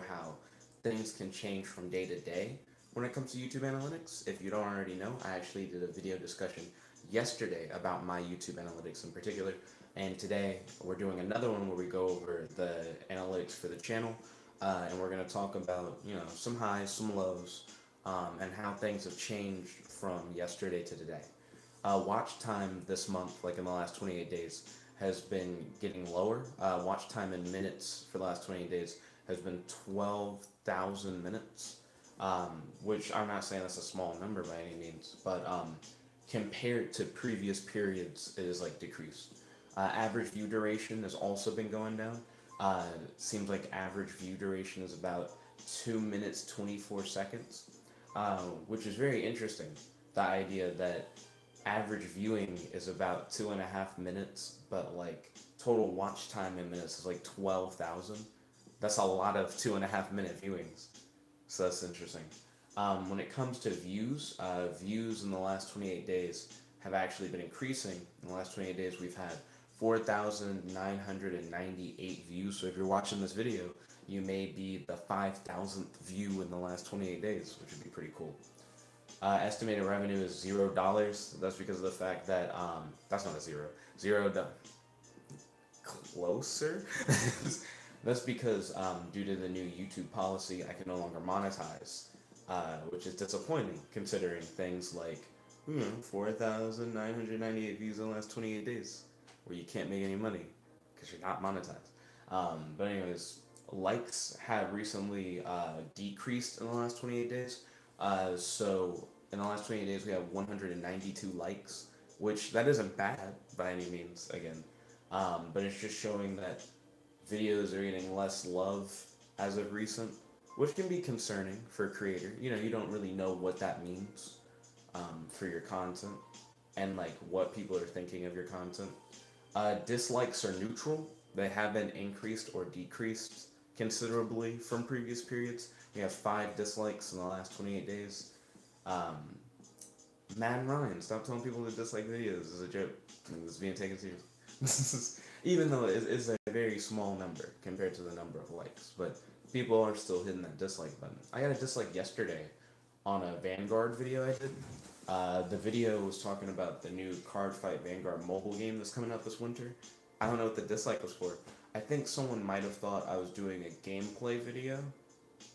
how things can change from day to day when it comes to YouTube analytics. If you don't already know, I actually did a video discussion yesterday about my YouTube analytics in particular, and today we're doing another one where we go over the analytics for the channel, and we're going to talk about some highs, some lows, and how things have changed from yesterday to today. Watch time this month, like in the last 28 days, has been getting lower. Watch time in minutes for the last 28 days has been 12,000 minutes, which I'm not saying that's a small number by any means, but compared to previous periods, it is like decreased. Average view duration has also been going down. Seems like average view duration is about 2 minutes 24 seconds, which is very interesting. The idea that average viewing is about 2.5 minutes, but like total watch time in minutes is like 12,000. That's a lot of 2.5 minute viewings. So that's interesting. When it comes to views, views in the last 28 days have actually been increasing. In the last 28 days, we've had 4,998 views. So if you're watching this video, you may be the 5,000th view in the last 28 days, which would be pretty cool. Estimated revenue is $0. That's because of the fact that that's not a zero. Closer. That's because due to the new YouTube policy, I can no longer monetize, which is disappointing considering things like 4,998 views in the last 28 days, where you can't make any money because you're not monetized. But anyways, likes have recently decreased in the last 28 days. So in the last 28 days, we have 192 likes, which that isn't bad by any means, again. But it's just showing that videos are getting less love as of recent, which can be concerning for a creator. You don't really know what that means for your content and like what people are thinking of your content. Dislikes are neutral. They haven't increased or decreased considerably from previous periods. We have 5 dislikes in the last 28 days. Um, Mad Ryan, stop telling people to dislike videos. It's a joke. It's being taken serious. Even though it is a very small number compared to the number of likes, but people are still hitting that dislike button. I got a dislike yesterday on a Vanguard video I did. The video was talking about the new Card Fight Vanguard mobile game that's coming out this winter. I don't know what the dislike was for. I think someone might have thought I was doing a gameplay video,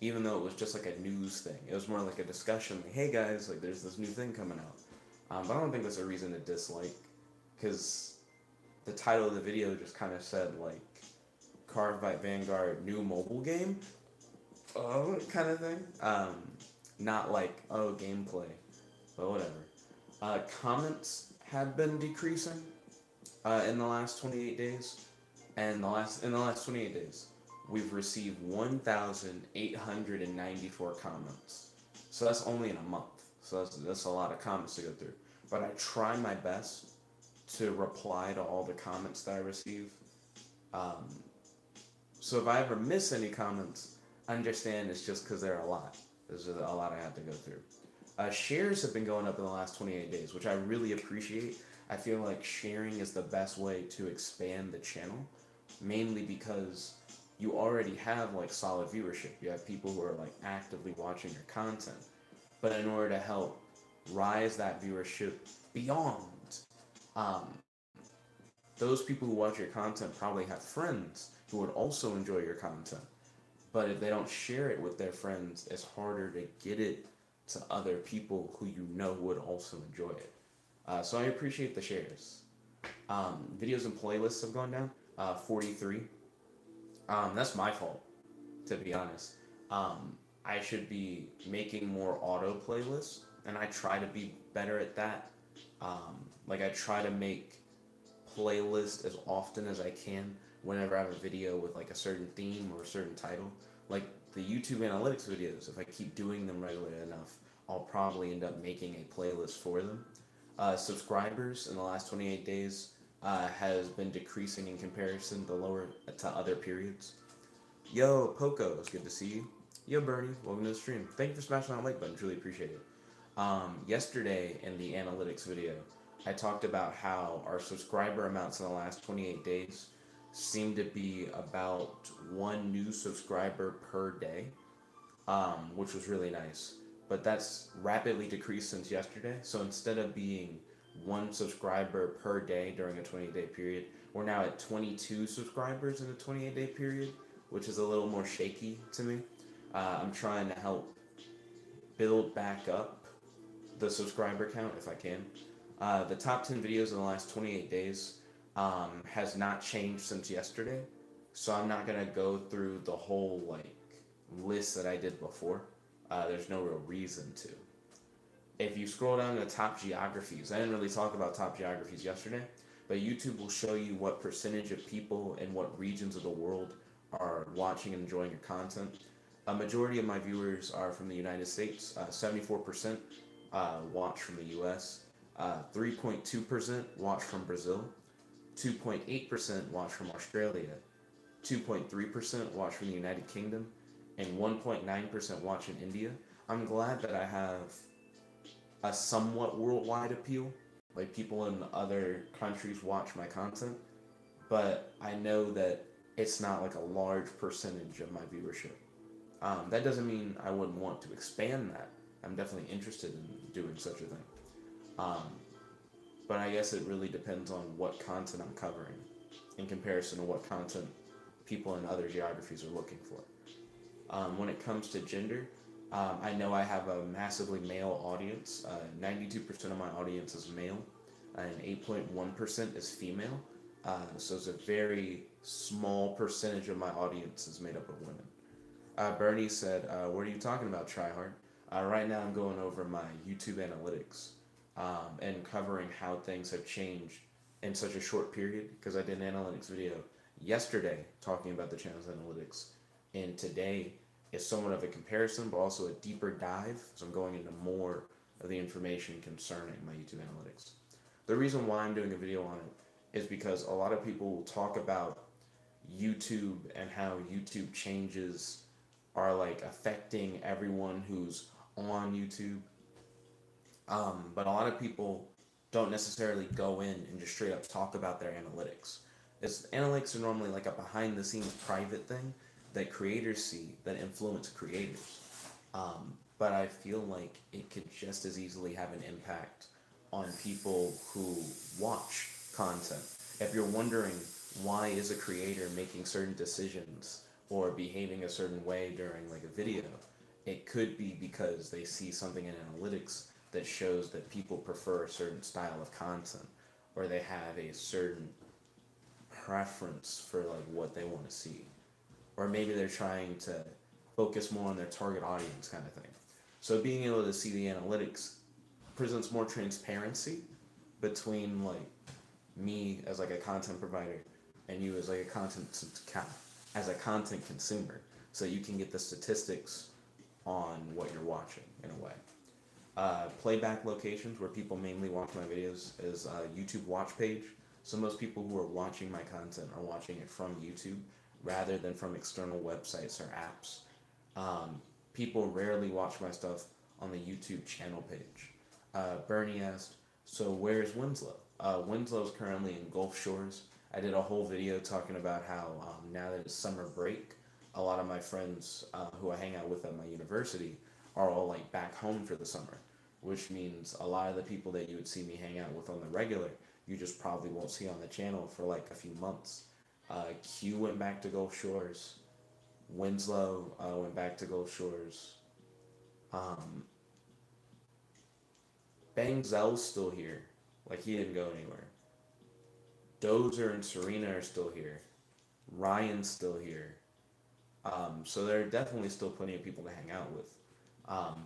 even though it was just like a news thing. It was more like a discussion, like, hey guys, like there's this new thing coming out. But I don't think that's a reason to dislike, because the title of the video just kind of said like Card Fight Vanguard new mobile game, kind of thing. Not like gameplay, but whatever. Comments have been decreasing in the last 28 days, and in the last 28 days, we've received 1,894 comments. So that's only in a month. So that's a lot of comments to go through. But I try my best to reply to all the comments that I receive. Um, so if I ever miss any comments, understand it's just because there are a lot. There's a lot I have to go through. Shares have been going up in the last 28 days, which I really appreciate. I feel like sharing is the best way to expand the channel, mainly because you already have like solid viewership. You have people who are like actively watching your content. But in order to help rise that viewership beyond, um, those people who watch your content probably have friends who would also enjoy your content. But if they don't share it with their friends, it's harder to get it to other people who you know would also enjoy it. So I appreciate the shares. Videos and playlists have gone down 43. That's my fault, to be honest. I should be making more auto playlists, and I try to be better at that. Like I try to make playlists as often as I can whenever I have a video with like a certain theme or a certain title. Like the YouTube analytics videos, if I keep doing them regularly enough, I'll probably end up making a playlist for them. Subscribers in the last 28 days has been decreasing in comparison to other periods. Yo, Poco, it's good to see you. Yo, Bernie, welcome to the stream. Thank you for smashing that like button. Truly appreciate it. Yesterday in the analytics video, I talked about how our subscriber amounts in the last 28 days seem to be about one new subscriber per day, which was really nice. But that's rapidly decreased since yesterday. So instead of being one subscriber per day during a 28-day period, we're now at 22 subscribers in a 28-day period, which is a little more shaky to me. I'm trying to help build back up the subscriber count if I can. The top 10 videos in the last 28 days has not changed since yesterday, so I'm not gonna go through the whole like list that I did before. There's no real reason to. If you scroll down to top geographies, I didn't really talk about top geographies yesterday, but YouTube will show you what percentage of people in what regions of the world are watching and enjoying your content. A majority of my viewers are from the United States. 74% watch from the US. 3.2% watch from Brazil. 2.8% watch from Australia. 2.3% watch from the United Kingdom. And 1.9% watch in India. I'm glad that I have a somewhat worldwide appeal. Like people in other countries watch my content, but I know that it's not like a large percentage of my viewership. That doesn't mean I wouldn't want to expand that. I'm definitely interested in doing such a thing. Um, but I guess it really depends on what content I'm covering in comparison to what content people in other geographies are looking for. When it comes to gender, I know I have a massively male audience. 92% of my audience is male, and 8.1% is female. So it's a very small percentage of my audience is made up of women. Bernie said, what are you talking about, Tryhard? Right now I'm going over my YouTube analytics and covering how things have changed in such a short period, because I did an analytics video yesterday talking about the channel's analytics, and today is somewhat of a comparison but also a deeper dive, so I'm going into more of the information concerning my YouTube analytics. The reason why I'm doing a video on it is because a lot of people will talk about YouTube and how YouTube changes are like affecting everyone who's on YouTube. But a lot of people don't necessarily go in and just straight up talk about their analytics. Analytics are normally like a behind the scenes private thing that creators see that influence creators. But I feel like it could just as easily have an impact on people who watch content. If you're wondering why is a creator making certain decisions or behaving a certain way during like a video, it could be because they see something in analytics that shows that people prefer a certain style of content, or they have a certain preference for like what they want to see, or maybe they're trying to focus more on their target audience kind of thing. So being able to see the analytics presents more transparency between like me as like a content provider and you as like a content consumer, so you can get the statistics on what you're watching in a way. Playback locations where people mainly watch my videos is YouTube watch page. So most people who are watching my content are watching it from YouTube rather than from external websites or apps. People rarely watch my stuff on the YouTube channel page. Bernie asked, so where's Winslow? Winslow's currently in Gulf Shores. I did a whole video talking about how now that it's summer break, a lot of my friends who I hang out with at my university are all like back home for the summer, which means a lot of the people that you would see me hang out with on the regular, you just probably won't see on the channel for like a few months. Q went back to Gulf Shores. Winslow went back to Gulf Shores. Bang Zell's still here. Like, he didn't go anywhere. Dozer and Serena are still here. Ryan's still here. So there are definitely still plenty of people to hang out with.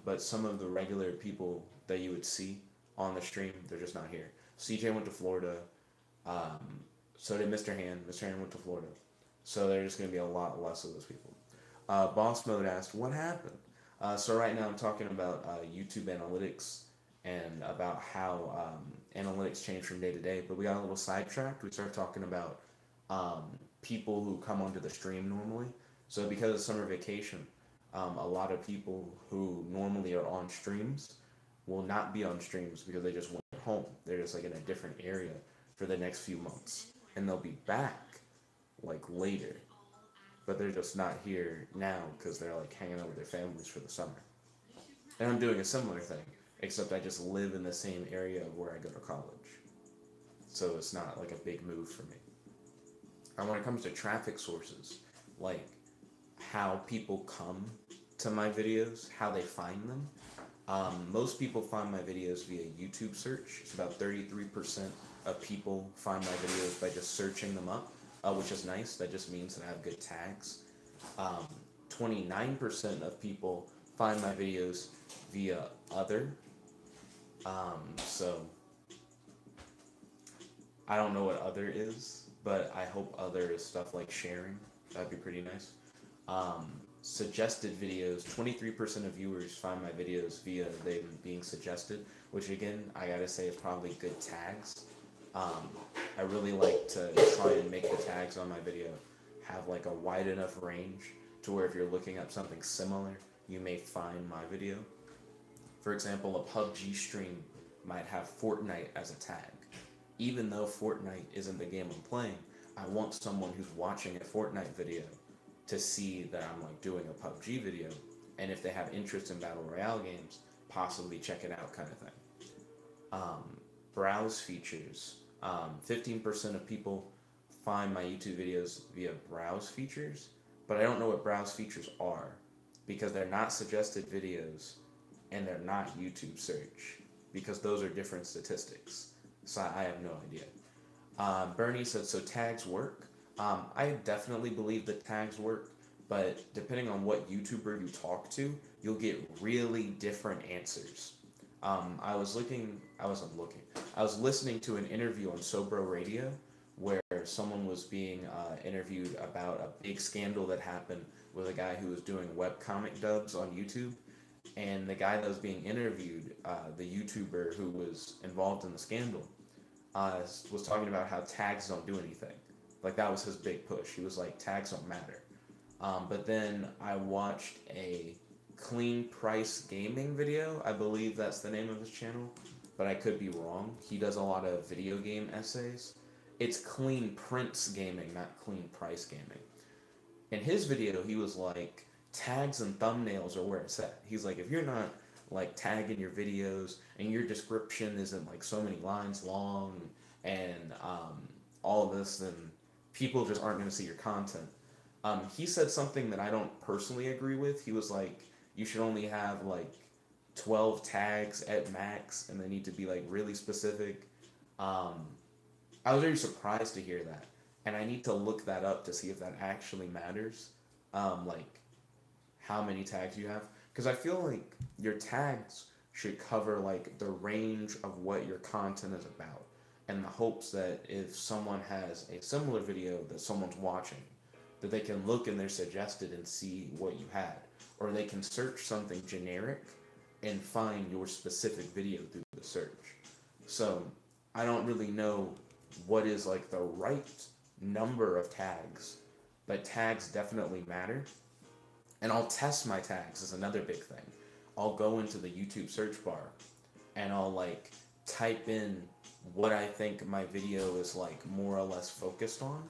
But some of the regular people that you would see on the stream, they're just not here. CJ went to Florida. So did Mr. Hand. Mr. Hand went to Florida. So there's just going to be a lot less of those people. Boss Mode asked, what happened? So right now I'm talking about YouTube analytics and about how analytics change from day to day. But we got a little sidetracked. We started talking about people who come onto the stream normally. So because of summer vacation, a lot of people who normally are on streams will not be on streams because they just went home. They're just like in a different area for the next few months. And they'll be back like later, but they're just not here now because they're like hanging out with their families for the summer. And I'm doing a similar thing, except I just live in the same area of where I go to college. So it's not like a big move for me. And when it comes to traffic sources, like how people come to my videos, how they find them, most people find my videos via YouTube search. It's about 33% of people find my videos by just searching them up, which is nice. That just means that I have good tags. Um, 29% of people find my videos via other. So I don't know what other is, but I hope other is stuff like sharing. That'd be pretty nice. Suggested videos, 23% of viewers find my videos via them being suggested, which again, I gotta say is probably good tags. Um, I really like to try and make the tags on my video have like a wide enough range to where if you're looking up something similar, you may find my video. For example, a PUBG stream might have Fortnite as a tag. Even though Fortnite isn't the game I'm playing, I want someone who's watching a Fortnite video to see that I'm like doing a PUBG video, and if they have interest in battle royale games, possibly check it out, kind of thing. Browse features. 15% of people find my YouTube videos via browse features, but I don't know what browse features are because they're not suggested videos and they're not YouTube search because those are different statistics. So I have no idea. Bernie said, so tags work? I definitely believe that tags work, but depending on what YouTuber you talk to, you'll get really different answers. I was listening to an interview on Sobro Radio where someone was being interviewed about a big scandal that happened with a guy who was doing webcomic dubs on YouTube. And the guy that was being interviewed, the YouTuber who was involved in the scandal, was talking about how tags don't do anything. Like that was his big push. He was like, tags don't matter. But then I watched a Clean Price Gaming video. I believe that's the name of his channel, but I could be wrong. He does a lot of video game essays. It's Clean Prince Gaming, not Clean Price Gaming. In his video, he was like, tags and thumbnails are where it's at. He's like, if you're not like tagging your videos and your description isn't like so many lines long and all of this, then people just aren't going to see your content. He said something that I don't personally agree with. He was like, you should only have like 12 tags at max and they need to be like really specific. I was very surprised to hear that. And I need to look that up to see if that actually matters. Like how many tags you have. Because I feel like your tags should cover like the range of what your content is about. In the hopes that if someone has a similar video that someone's watching, that they can look in their suggested and see what you had. Or they can search something generic and find your specific video through the search. So I don't really know what is like the right number of tags, but tags definitely matter. And I'll test my tags is another big thing. I'll go into the YouTube search bar and I'll like type in what I think my video is like more or less focused on,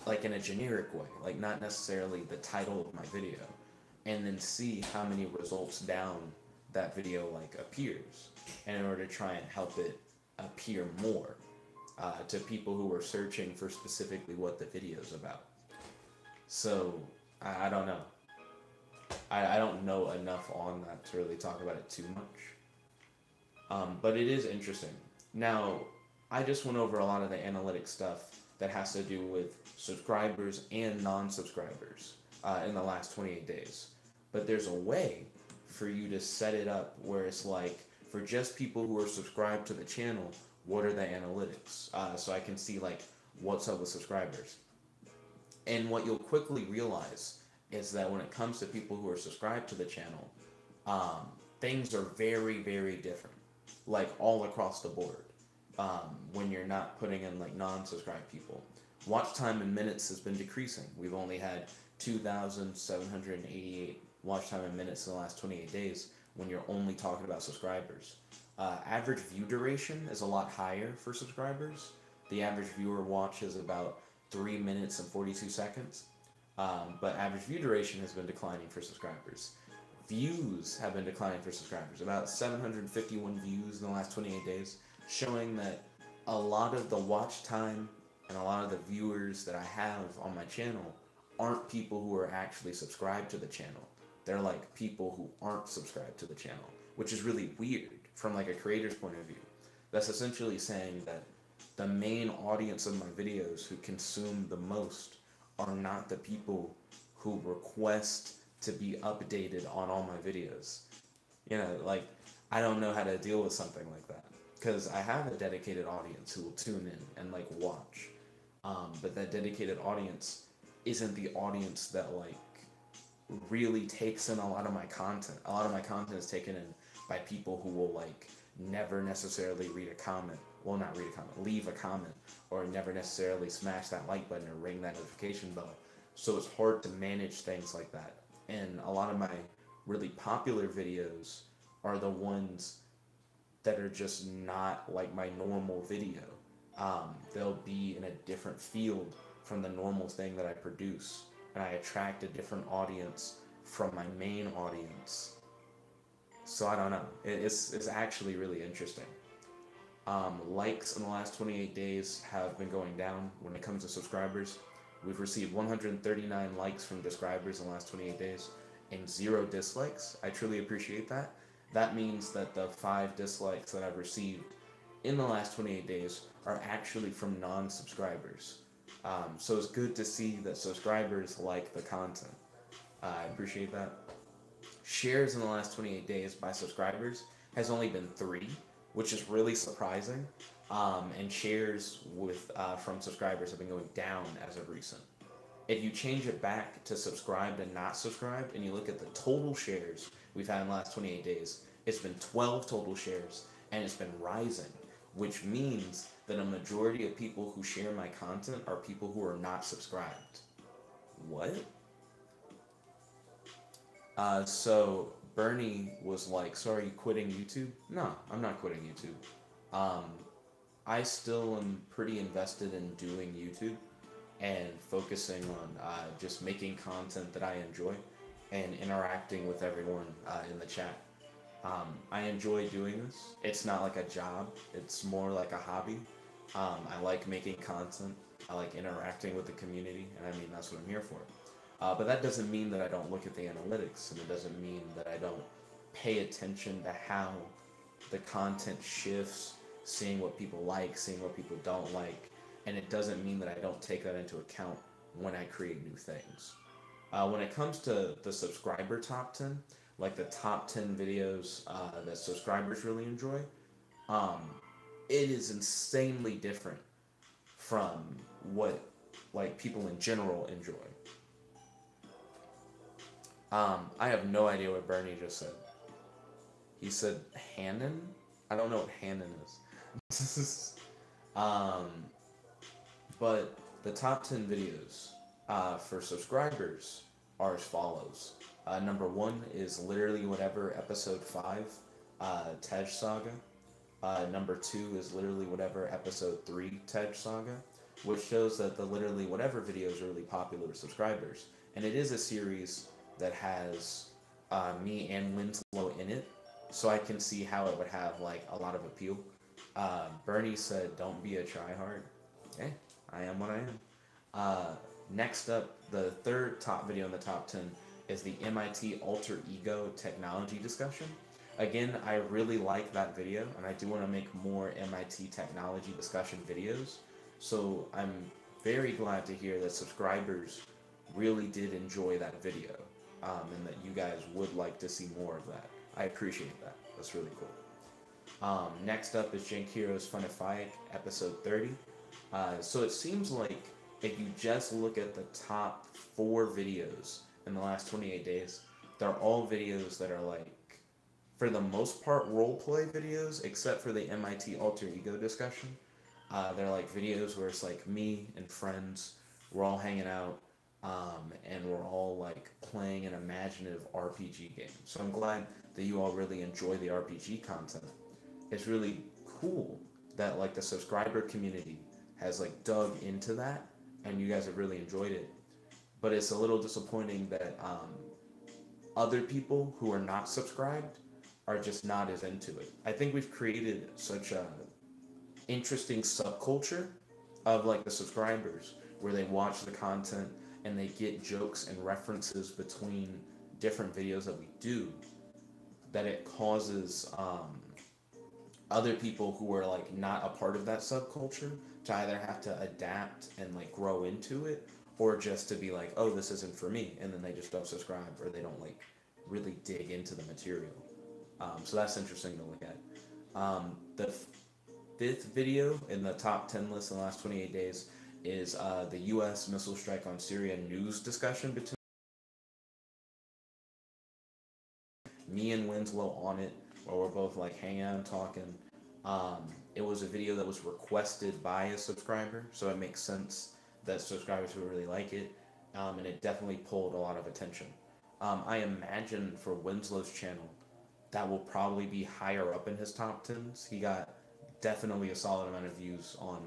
like in a generic way, like not necessarily the title of my video, and then see how many results down that video like appears, and in order to try and help it appear more to people who are searching for specifically what the video is about. So I don't know. I don't know enough on that to really talk about it too much. But it is interesting. Now, I just went over a lot of the analytic stuff that has to do with subscribers and non-subscribers in the last 28 days. But there's a way for you to set it up where it's like, for just people who are subscribed to the channel, what are the analytics? So I can see like what's up with subscribers. And what you'll quickly realize is that when it comes to people who are subscribed to the channel, things are very, very different, like all across the board. When you're not putting in like non-subscribed people, watch time in minutes has been decreasing. We've only had 2,788 watch time in minutes in the last 28 days when you're only talking about subscribers. Average view duration is a lot higher for subscribers. The average viewer watches about 3 minutes and 42 seconds. But average view duration has been declining for subscribers. Views have been declining for subscribers. About 751 views in the last 28 days, showing that a lot of the watch time and a lot of the viewers that I have on my channel aren't people who are actually subscribed to the channel. They're like people who aren't subscribed to the channel, which is really weird from like a creator's point of view. That's essentially saying that the main audience of my videos who consume the most are not the people who request to be updated on all my videos. Like, I don't know how to deal with something like that because I have a dedicated audience who will tune in and like watch. But that dedicated audience isn't the audience that like really takes in a lot of my content. A lot of my content is taken in by people who will like never necessarily read a comment. Well, not read a comment, leave a comment, or never necessarily smash that like button or ring that notification bell. So it's hard to manage things like that. And a lot of my really popular videos are the ones that are just not like my normal video. They'll be in a different field from the normal thing that I produce, and I attract a different audience from my main audience. So I don't know. It's actually really interesting. Likes in the last 28 days have been going down when it comes to subscribers. We've received 139 likes from subscribers in the last 28 days and 0 dislikes. I truly appreciate that. That means that the 5 dislikes that I've received in the last 28 days are actually from non-subscribers. So it's good to see that subscribers like the content. I appreciate that. Shares in the last 28 days by subscribers has only been 3, which is really surprising. And shares from subscribers have been going down as of recent. If you change it back to subscribed and not subscribed, and you look at the total shares we've had in the last 28 days, it's been 12 total shares, and it's been rising, which means that a majority of people who share my content are people who are not subscribed. What? So Bernie was like, so are you quitting YouTube? No, I'm not quitting YouTube. I still am pretty invested in doing YouTube and focusing on just making content that I enjoy and interacting with everyone in the chat. I enjoy doing this. It's not like a job. It's more like a hobby. I like making content. I like interacting with the community, and I mean, that's what I'm here for. But that doesn't mean that I don't look at the analytics, and it doesn't mean that I don't pay attention to how the content shifts, seeing what people like, seeing what people don't like, and it doesn't mean that I don't take that into account when I create new things. When it comes to the subscriber top 10, like the top 10 videos that subscribers really enjoy, it is insanely different from what like people in general enjoy. I have no idea what Bernie just said. He said Hannon? I don't know what Hannon is. But the top 10 videos for subscribers are as follows. Number 1 is Literally Whatever Episode 5, Tej Saga. Number 2 is Literally Whatever Episode 3, Tej Saga, which shows that the Literally Whatever video is really popular with subscribers. And it is a series that has me and Winslow in it, so I can see how it would have like a lot of appeal. Bernie said, "Don't be a tryhard." Hey, I am what I am. Next up, the third top video in the top 10 is the MIT Alter Ego technology discussion. Again, I really like that video, and I do want to make more MIT technology discussion videos. So I'm very glad to hear that subscribers really did enjoy that video, and that you guys would like to see more of that. I appreciate that. That's really cool. Next up is Jankiro's Funifyic, episode 30. So it seems like if you just look at the top 4 videos in the last 28 days, they're all videos that are like, for the most part, roleplay videos, except for the MIT Alter Ego discussion. They're like videos where it's like me and friends, we're all hanging out, and we're all like playing an imaginative RPG game. So I'm glad that you all really enjoy the RPG content. It's really cool that like the subscriber community has like dug into that and you guys have really enjoyed it. But it's a little disappointing that other people who are not subscribed are just not as into it. I think we've created such a interesting subculture of like the subscribers where they watch the content and they get jokes and references between different videos that we do, that it causes other people who are like not a part of that subculture to either have to adapt and like grow into it, or just to be like, oh, this isn't for me, and then they just don't subscribe, or they don't like really dig into the material. So that's interesting to look at. The fifth video in the top 10 list in the last 28 days is the U.S. missile strike on Syria news discussion between me and Winslow on it, where we're both like hanging out and talking. It was a video that was requested by a subscriber, so it makes sense that subscribers would really like it, and it definitely pulled a lot of attention. I imagine for Winslow's channel, that will probably be higher up in his top tens. He got definitely a solid amount of views on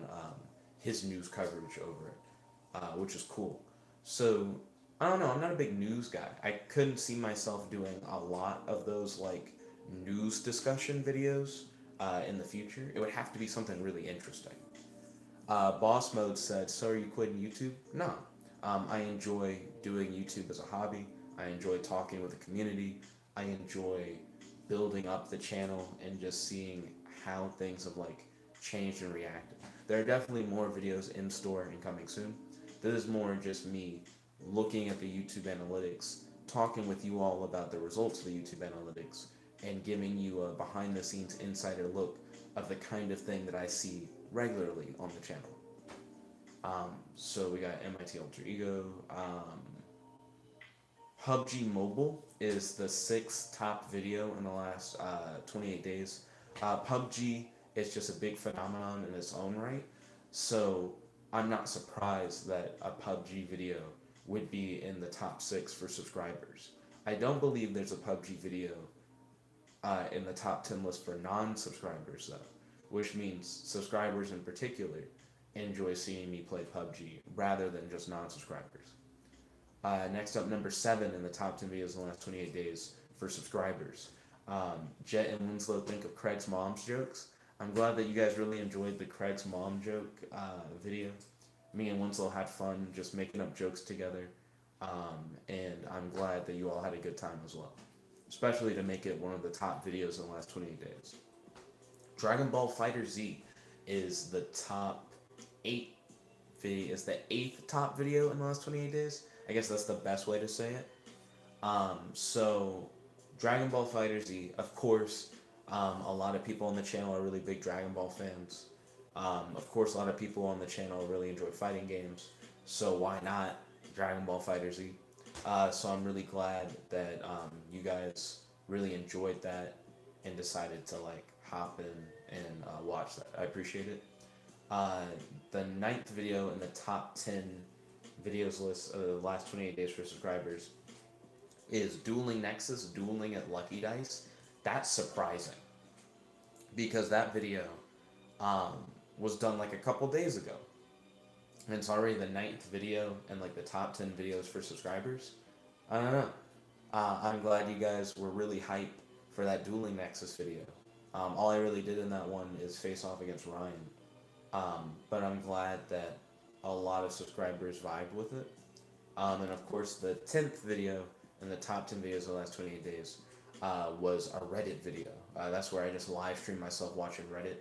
his news coverage over it, which is cool. So I don't know. I'm not a big news guy. I couldn't see myself doing a lot of those like news discussion videos in the future. It would have to be something really interesting. Boss Mode said, "So are you quitting YouTube?" No. I enjoy doing YouTube as a hobby. I enjoy talking with the community. I enjoy building up the channel and just seeing how things have like changed and reacted. There are definitely more videos in store and coming soon. This is more just me looking at the YouTube analytics, talking with you all about the results of the YouTube analytics, and giving you a behind the scenes insider look of the kind of thing that I see regularly on the channel. So we got MIT Alter Ego. PUBG Mobile is the sixth top video in the last 28 days. PUBG is just a big phenomenon in its own right. So I'm not surprised that a PUBG video would be in the top six for subscribers. I don't believe there's a PUBG video in the top 10 list for non subscribers, though, which means subscribers in particular enjoy seeing me play PUBG rather than just non subscribers. Next up, number 7 in the top 10 videos in the last 28 days for subscribers. Jet and Winslow think of Craig's mom's jokes. I'm glad that you guys really enjoyed the Craig's mom joke video. Me and Winslow had fun just making up jokes together. And I'm glad that you all had a good time as well, especially to make it one of the top videos in the last 28 days. Dragon Ball Fighter Z is the top 8 video, is the 8th top video in the last 28 days. I guess that's the best way to say it. So Dragon Ball Fighter Z, of course, a lot of people on the channel are really big Dragon Ball fans. Of course, a lot of people on the channel really enjoy fighting games. So why not Dragon Ball Fighter Z? So I'm really glad that you guys really enjoyed that and decided to like hop in and watch that. I appreciate it. The 9th video in the top 10 videos list of the last 28 days for subscribers is Dueling Nexus, Dueling at Lucky Dice. That's surprising because that video was done like a couple days ago. And it's already the 9th video and like the top 10 videos for subscribers. I don't know. I'm glad you guys were really hyped for that Dueling Nexus video. All I really did in that one is face off against Ryan. But I'm glad that a lot of subscribers vibed with it. And of course, the 10th video in the top 10 videos of the last 28 days was a Reddit video. That's where I just live stream myself watching Reddit.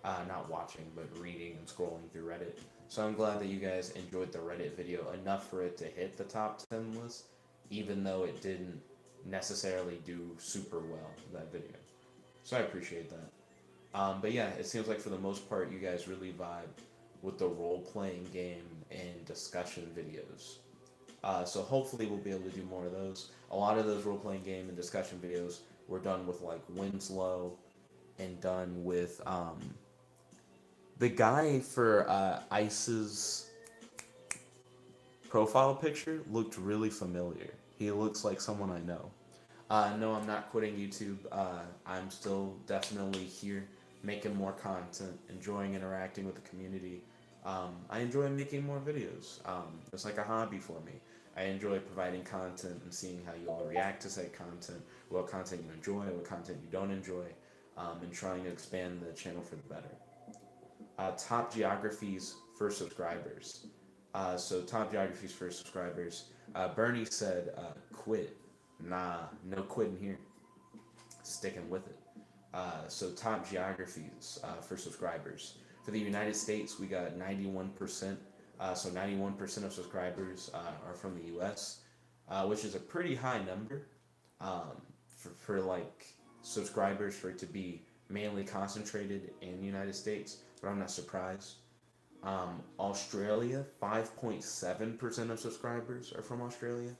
Not watching, but reading and scrolling through Reddit. So I'm glad that you guys enjoyed the Reddit video enough for it to hit the top 10 list, even though it didn't necessarily do super well, that video. So I appreciate that. But yeah, it seems like for the most part, you guys really vibe with the role-playing game and discussion videos. So hopefully we'll be able to do more of those. A lot of those role-playing game and discussion videos were done with like Winslow and done with the guy for Ice's profile picture looked really familiar. He looks like someone I know. No, I'm not quitting YouTube. I'm still definitely here making more content, enjoying interacting with the community, I enjoy making more videos. It's like a hobby for me. I enjoy providing content and seeing how you all react to said content, what content you enjoy, what content you don't enjoy, and trying to expand the channel for the better. Top geographies for subscribers. So top geographies for subscribers. Bernie said, quit. Nah, no quitting here. Sticking with it. So top geographies for subscribers. For the United States, we got 91%. So 91% of subscribers are from the U.S., which is a pretty high number for like subscribers for it to be mainly concentrated in the United States. But I'm not surprised. Australia, 5.7% of subscribers are from Australia.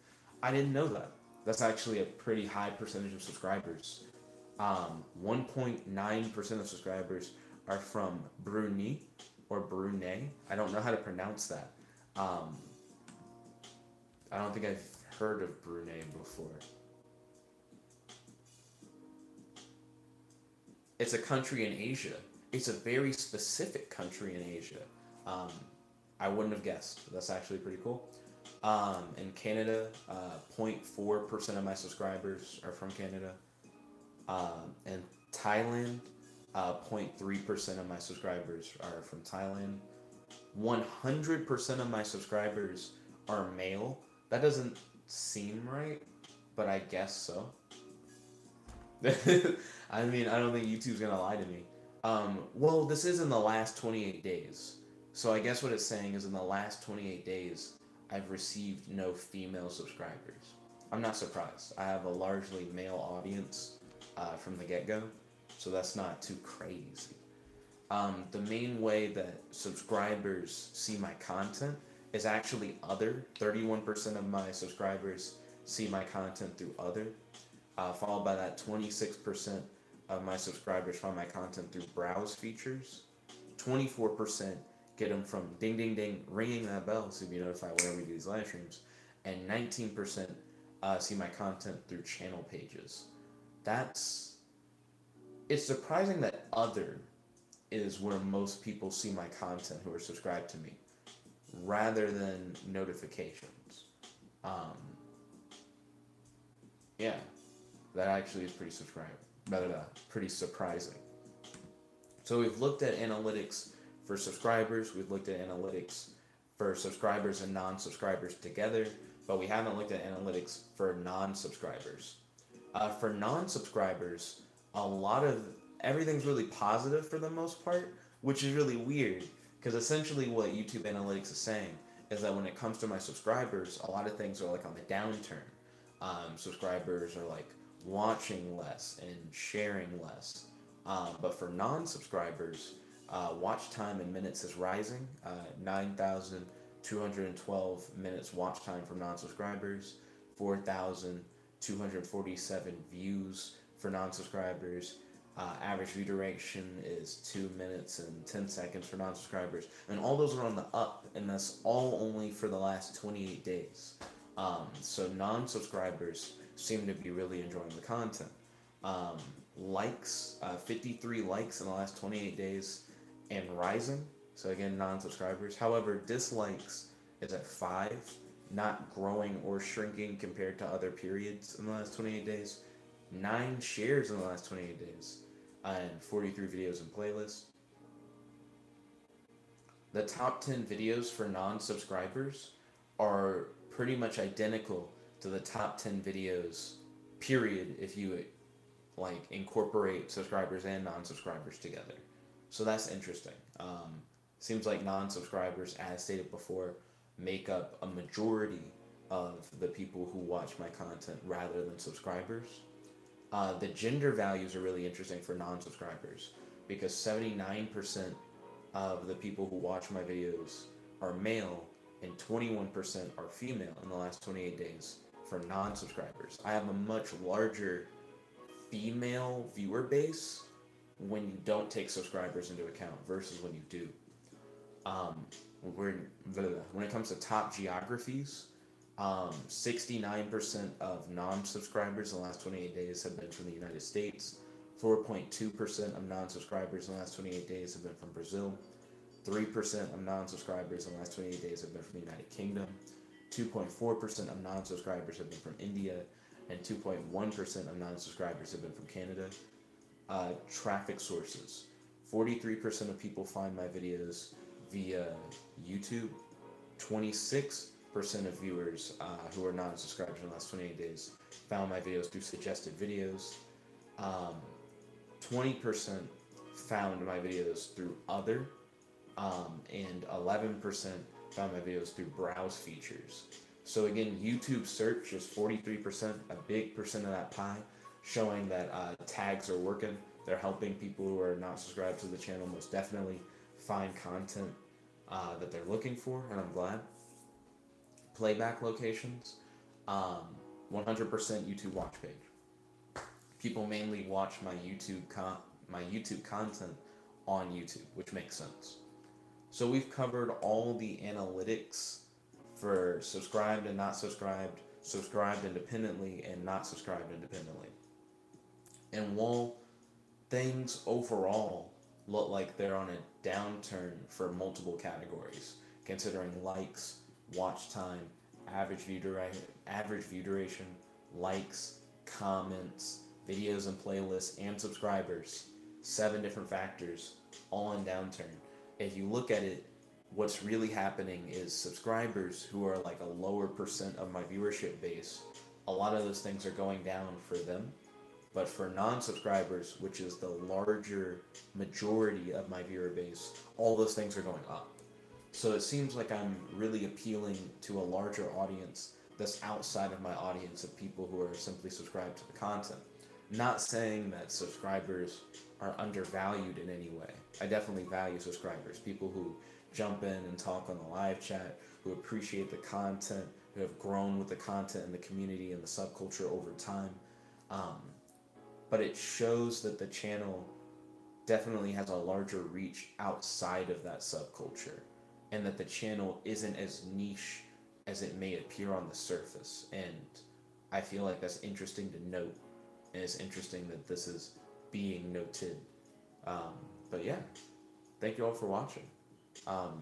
I didn't know that. That's actually a pretty high percentage of subscribers. 1.9% of subscribers are from Brunei or Brunei. I don't know how to pronounce that. Um, I don't think I've heard of Brunei before. It's a country in Asia. It's a very specific country in Asia. Um, I wouldn't have guessed. That's actually pretty cool. In Canada, 0.4% of my subscribers are from Canada. In Thailand, 0.3% of my subscribers are from Thailand. 100% of my subscribers are male. That doesn't seem right, but I guess so. I mean, I don't think YouTube's gonna lie to me. Well, this is in the last 28 days. So I guess what it's saying is in the last 28 days, I've received no female subscribers. I'm not surprised. I have a largely male audience from the get go, so that's not too crazy. The main way that subscribers see my content is actually other. 31% of my subscribers see my content through other, followed by that 26% of my subscribers find my content through browse features. 24% get them from ding ding ding, ringing that bell so you be notified whenever we do these live streams. And 19% see my content through channel pages. That's it's surprising that other is where most people see my content who are subscribed to me, rather than notifications. Um, yeah, that actually is pretty surprising. So we've looked at analytics for subscribers. We've looked at analytics for subscribers and non-subscribers together, but we haven't looked at analytics for non-subscribers. For non-subscribers, a lot of everything's really positive for the most part, which is really weird because essentially what YouTube Analytics is saying is that when it comes to my subscribers, a lot of things are like on the downturn. Subscribers are like watching less and sharing less. But for non-subscribers, watch time in minutes is rising. 9,212 minutes watch time from non-subscribers. 4,247 views for non-subscribers. Average view duration is 2 minutes and 10 seconds for non-subscribers. And all those are on the up, and that's all only for the last 28 days. So non-subscribers seem to be really enjoying the content. Likes, 53 likes in the last 28 days and rising. So again, non-subscribers. However, dislikes is at 5, not growing or shrinking compared to other periods in the last 28 days. 9 shares in the last 28 days, and 43 videos and playlists. The top 10 videos for non-subscribers are pretty much identical to the top 10 videos, period, if you like incorporate subscribers and non-subscribers together. So that's interesting. Seems like non-subscribers, as stated before, make up a majority of the people who watch my content rather than subscribers. The gender values are really interesting for non-subscribers because 79% of the people who watch my videos are male and 21% are female in the last 28 days for non-subscribers. I have a much larger female viewer base when you don't take subscribers into account versus when you do. When it comes to top geographies, 69% of non-subscribers in the last 28 days have been from the United States. 4.2% of non-subscribers in the last 28 days have been from Brazil. 3% of non-subscribers in the last 28 days have been from the United Kingdom. 2.4% of non-subscribers have been from India, and 2.1% of non-subscribers have been from Canada. Traffic sources. 43% of people find my videos via YouTube. 26% of viewers who are non-subscribers in the last 28 days found my videos through suggested videos. 20% found my videos through other, and 11% found my videos through browse features. So again, YouTube search is 43%, a big percent of that pie, showing that tags are working. They're helping people who are not subscribed to the channel most definitely find content that they're looking for, and I'm glad. Playback locations, 100% YouTube watch page. People mainly watch my YouTube content on YouTube, which makes sense. So we've covered all the analytics for subscribed and not subscribed, subscribed independently and not subscribed independently. And while things overall look like they're on a downturn for multiple categories, considering likes, watch time, average view duration, likes, comments, videos and playlists, and subscribers, 7 different factors, all in downturn. If you look at it, what's really happening is subscribers, who are like a lower percent of my viewership base, a lot of those things are going down for them. But for non-subscribers, which is the larger majority of my viewer base, all those things are going up. So it seems like I'm really appealing to a larger audience that's outside of my audience of people who are simply subscribed to the content. Not saying that subscribers are undervalued in any way. I definitely value subscribers, people who jump in and talk on the live chat, who appreciate the content, who have grown with the content and the community and the subculture over time. But it shows that the channel definitely has a larger reach outside of that subculture, and that the channel isn't as niche as it may appear on the surface. And I feel like that's interesting to note, and it's interesting that this is being noted. But yeah, thank you all for watching.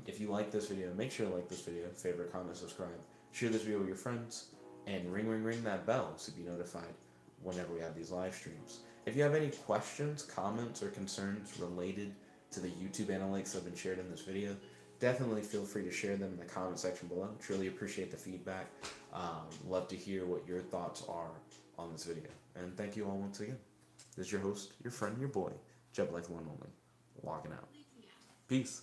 If you like this video, make sure to like this video, favorite, comment, subscribe, share this video with your friends, and ring that bell to be notified whenever we have these live streams. If you have any questions, comments, or concerns related to the YouTube analytics that have been shared in this video, definitely feel free to share them in the comment section below. Truly appreciate the feedback. Love to hear what your thoughts are on this video. And thank you all once again. This is your host, your friend, your boy, Jeb Life One Only, logging out. Peace.